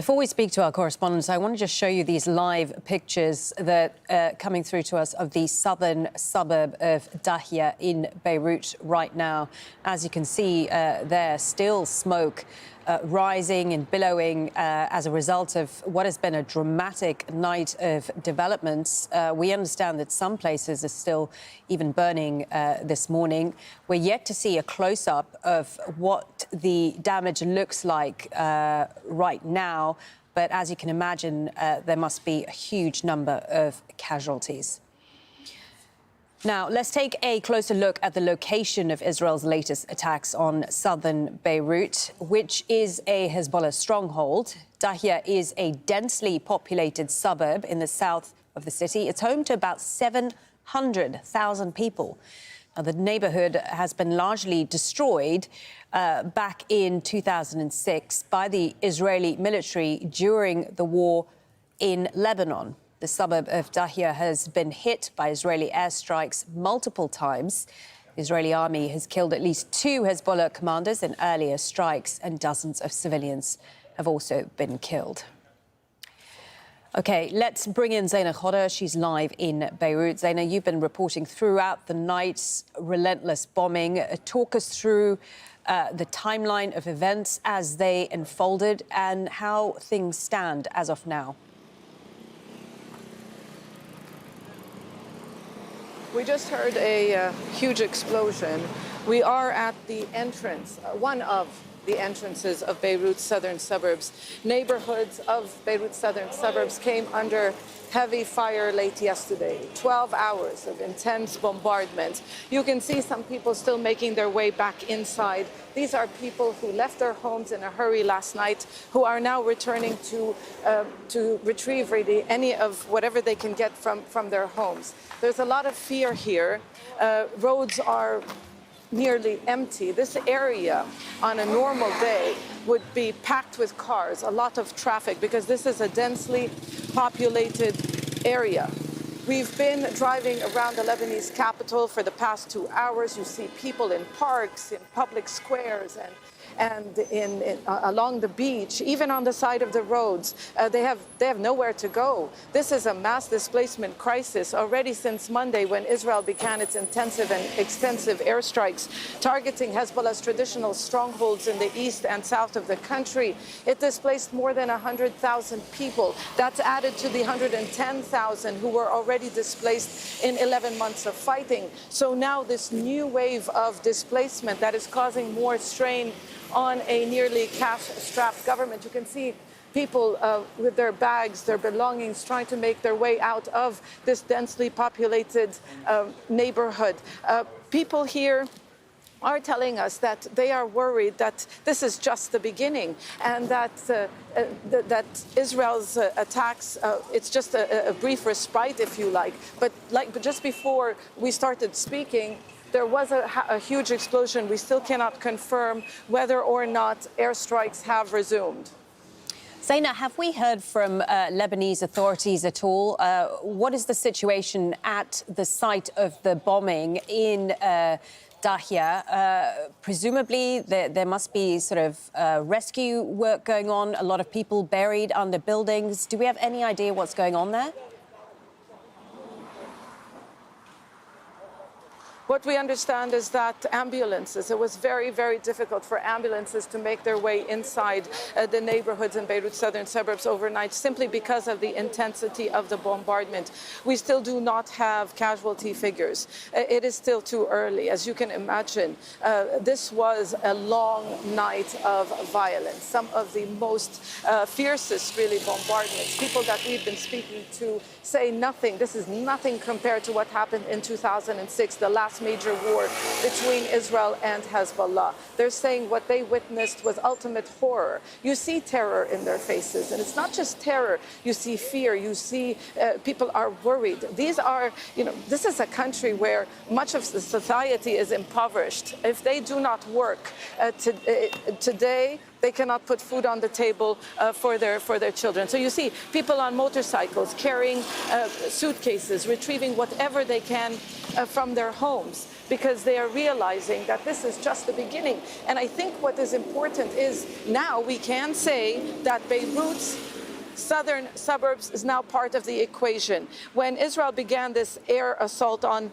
Before we speak to our correspondents, I want to just show you these live pictures that are coming through to us of the southern suburb of Dahiya in Beirut right now. As you can see, there's still smoke rising and billowing as a result of what has been a dramatic night of developments. We understand that some places are still even burning this morning. We're yet to see a close-up of what the damage looks like right now. But as you can imagine, there must be a huge number of casualties. Now, let's take a closer look at the location of Israel's latest attacks on southern Beirut, which is a Hezbollah stronghold. Dahiya is a densely populated suburb in the south of the city. It's home to about 700,000 people. Now, the neighbourhood has been largely destroyed back in 2006 by the Israeli military during the war in Lebanon. The suburb of Dahiya has been hit by Israeli airstrikes multiple times. The Israeli army has killed at least 2 Hezbollah commanders in earlier strikes, and dozens of civilians have also been killed. OK, let's bring in Zaina Khoda. She's live in Beirut. Zaina, you've been reporting throughout the night's relentless bombing. Talk us through the timeline of events as they unfolded and how things stand as of now. We just heard a huge explosion. We are at the entrance, one of the entrances of Beirut's southern suburbs. Neighborhoods of Beirut's southern suburbs came under heavy fire late yesterday. 12 hours of intense bombardment. You can see some people still making their way back inside. These are people who left their homes in a hurry last night, who are now returning to retrieve really any of whatever they can get from their homes. There's a lot of fear here. Roads are nearly empty. This area on a normal day would be packed with cars, a lot of traffic, because this is a densely populated area. We've been driving around the Lebanese capital for the past 2 hours. You see people in parks, in public squares, and along the beach, even on the side of the roads. They have nowhere to go. This is a mass displacement crisis already since Monday, when Israel began its intensive and extensive airstrikes targeting Hezbollah's traditional strongholds in the east and south of the country. It displaced more than 100,000 people. That's added to the 110,000 who were already displaced in 11 months of fighting. So now this new wave of displacement that is causing more strain on a nearly cash-strapped government. You can see people with their bags, their belongings, trying to make their way out of this densely populated neighborhood. People here are telling us that they are worried that this is just the beginning, and that Israel's attacks, it's just a brief respite, if you like. But just before we started speaking, there was a huge explosion. We still cannot confirm whether or not airstrikes have resumed. Zaina, have we heard from Lebanese authorities at all? What is the situation at the site of the bombing in Dahiya? Presumably, there must be sort of rescue work going on, a lot of people buried under buildings. Do we have any idea what's going on there? What we understand is that ambulances, it was very, very difficult for ambulances to make their way inside the neighborhoods in Beirut's southern suburbs overnight, simply because of the intensity of the bombardment. We still do not have casualty figures. It is still too early. As you can imagine, this was a long night of violence, some of the most fiercest, really, bombardments. People that we've been speaking to say nothing. This is nothing compared to what happened in 2006, the last major war between Israel and Hezbollah. They're saying what they witnessed was ultimate horror. You see terror in their faces, and it's not just terror. You see fear. You see people are worried. These are, this is a country where much of the society is impoverished. If they do not work today, they cannot put food on the table for their children. So you see people on motorcycles carrying suitcases, retrieving whatever they can from their homes because they are realizing that this is just the beginning. And I think what is important is now we can say that Beirut's southern suburbs is now part of the equation. When Israel began this air assault on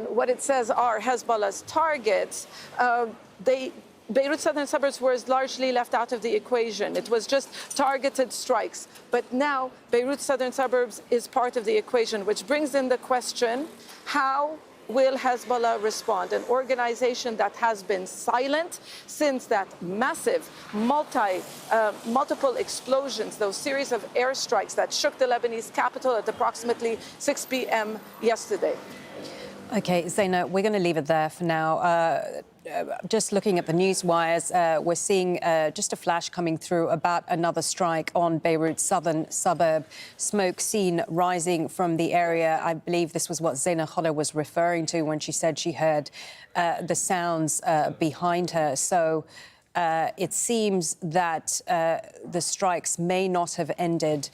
what it says are Hezbollah's targets, Beirut's southern suburbs were largely left out of the equation. It was just targeted strikes. But now Beirut's southern suburbs is part of the equation, which brings in the question, how will Hezbollah respond? An organization that has been silent since that massive multiple explosions, those series of airstrikes that shook the Lebanese capital at approximately 6 p.m. yesterday. OK, Zaina, we're going to leave it there for now. Just looking at the news wires, we're seeing just a flash coming through about another strike on Beirut's southern suburb. Smoke seen rising from the area. I believe this was what Zaina Khala was referring to when she said she heard the sounds behind her. So it seems that the strikes may not have ended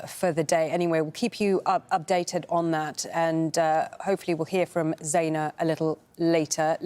for the day. Anyway, we'll keep you updated on that, and hopefully we'll hear from Zaina a little later.